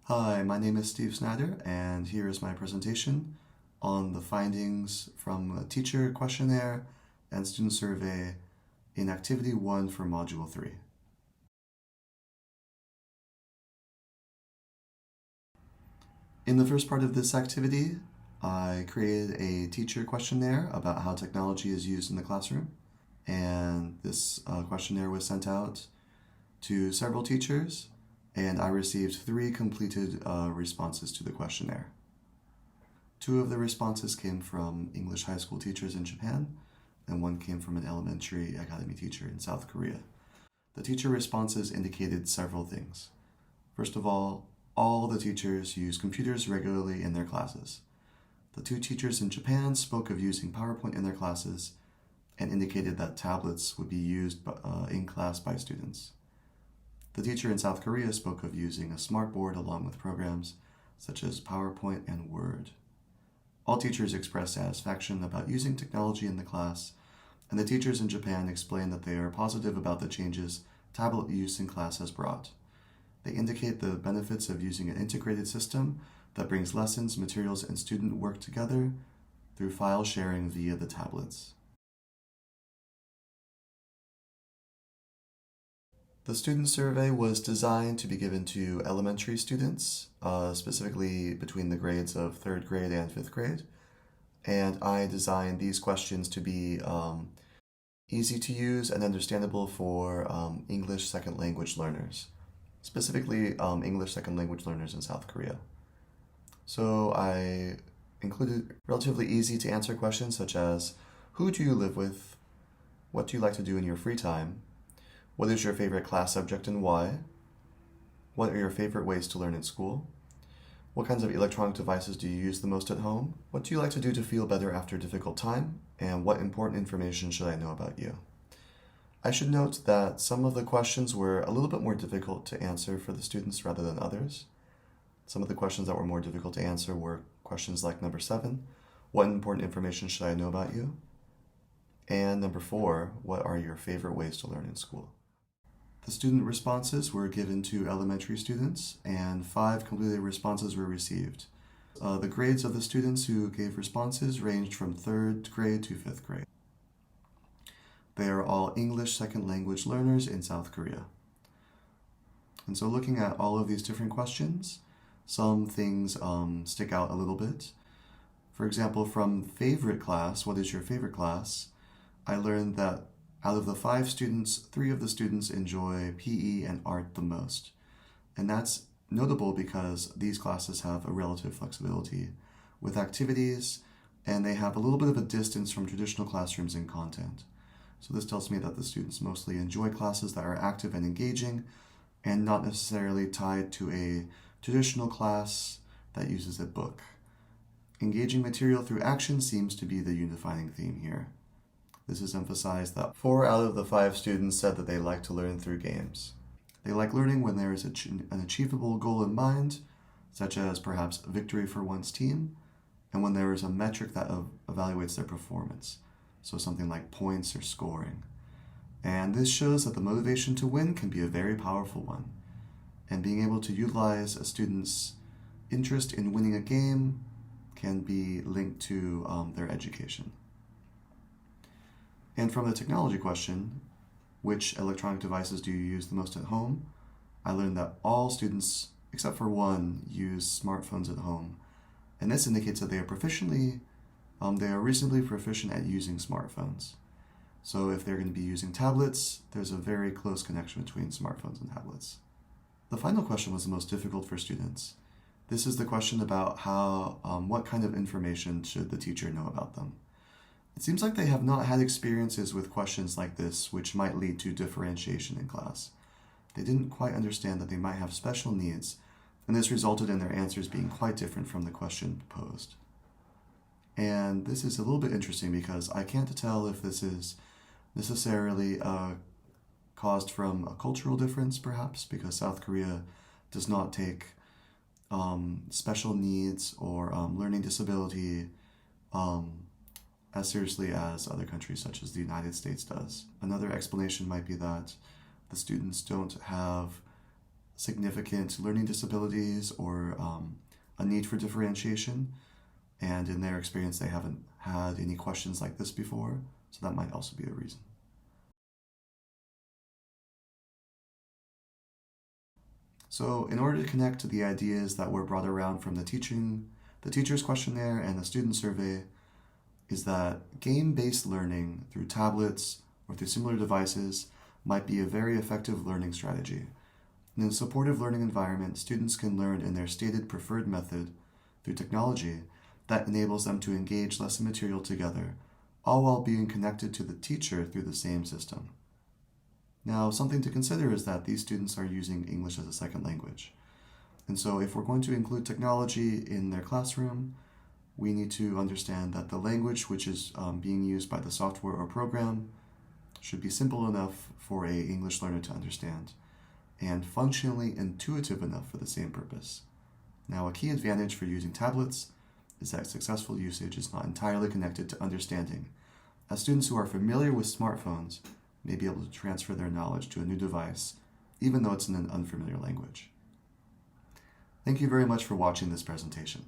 Hi, my name is Steve Snyder, and here is my presentation on the findings from a teacher questionnaire and student survey in Activity 1 for Module 3. In the first part of this activity, I created a teacher questionnaire about how technology is used in the classroom, and this questionnaire was sent out to several teachers, and I received 3 completed responses to the questionnaire. 2 of the responses came from English high school teachers in Japan, and 1 came from an elementary academy teacher in South Korea. The teacher responses indicated several things. First of all the teachers use computers regularly in their classes. The 2 teachers in Japan spoke of using PowerPoint in their classes and indicated that tablets would be used in class by students. The teacher in South Korea spoke of using a smartboard along with programs such as PowerPoint and Word. All teachers expressed satisfaction about using technology in the class, and the teachers in Japan explained that they are positive about the changes tablet use in class has brought. They indicate the benefits of using an integrated system that brings lessons, materials, and student work together through file sharing via the tablets. The student survey was designed to be given to elementary students, specifically between the grades of 3rd grade and 5th grade. And I designed these questions to be easy to use and understandable for English second language learners, specifically English second language learners in South Korea. So I included relatively easy to answer questions such as, who do you live with? What do you like to do in your free time? What is your favorite class subject and why? What are your favorite ways to learn in school? What kinds of electronic devices do you use the most at home? What do you like to do to feel better after a difficult time? And what important information should I know about you? I should note that some of the questions were a little bit more difficult to answer for the students rather than others. Some of the questions that were more difficult to answer were questions like number 7, what important information should I know about you? And number 4, what are your favorite ways to learn in school? The student responses were given to elementary students, and 5 completed responses were received. The grades of the students who gave responses ranged from 3rd grade to 5th grade. They are all English second language learners in South Korea. And so looking at all of these different questions, some things stick out a little bit. For example, from favorite class, what is your favorite class? I learned that out of the 5 students, 3 of the students enjoy PE and art the most. And that's notable because these classes have a relative flexibility with activities, and they have a little bit of a distance from traditional classrooms in content. So this tells me that the students mostly enjoy classes that are active and engaging and not necessarily tied to a traditional class that uses a book. Engaging material through action seems to be the unifying theme here. This is emphasized that 4 out of the 5 students said that they like to learn through games. They like learning when there is an achievable goal in mind, such as perhaps victory for one's team, and when there is a metric that evaluates their performance, so something like points or scoring. And this shows that the motivation to win can be a very powerful one, and being able to utilize a student's interest in winning a game can be linked to their education. And from the technology question, which electronic devices do you use the most at home? I learned that all students, except for 1, use smartphones at home. And this indicates that they are reasonably proficient at using smartphones. So if they're going to be using tablets, there's a very close connection between smartphones and tablets. The final question was the most difficult for students. This is the question about what kind of information should the teacher know about them. It seems like they have not had experiences with questions like this, which might lead to differentiation in class. They didn't quite understand that they might have special needs, and this resulted in their answers being quite different from the question posed. And this is a little bit interesting because I can't tell if this is necessarily caused from a cultural difference, perhaps, because South Korea does not take special needs or learning disability as seriously as other countries such as the United States does. Another explanation might be that the students don't have significant learning disabilities or a need for differentiation, and in their experience they haven't had any questions like this before, so that might also be a reason. So in order to connect to the ideas that were brought around from the teacher's questionnaire and the student survey, is that game-based learning through tablets or through similar devices might be a very effective learning strategy. In a supportive learning environment, students can learn in their stated preferred method through technology that enables them to engage lesson material together, all while being connected to the teacher through the same system. Now, something to consider is that these students are using English as a second language. And so if we're going to include technology in their classroom, we need to understand that the language which is being used by the software or program should be simple enough for an English learner to understand and functionally intuitive enough for the same purpose. Now, a key advantage for using tablets is that successful usage is not entirely connected to understanding, as students who are familiar with smartphones may be able to transfer their knowledge to a new device, even though it's in an unfamiliar language. Thank you very much for watching this presentation.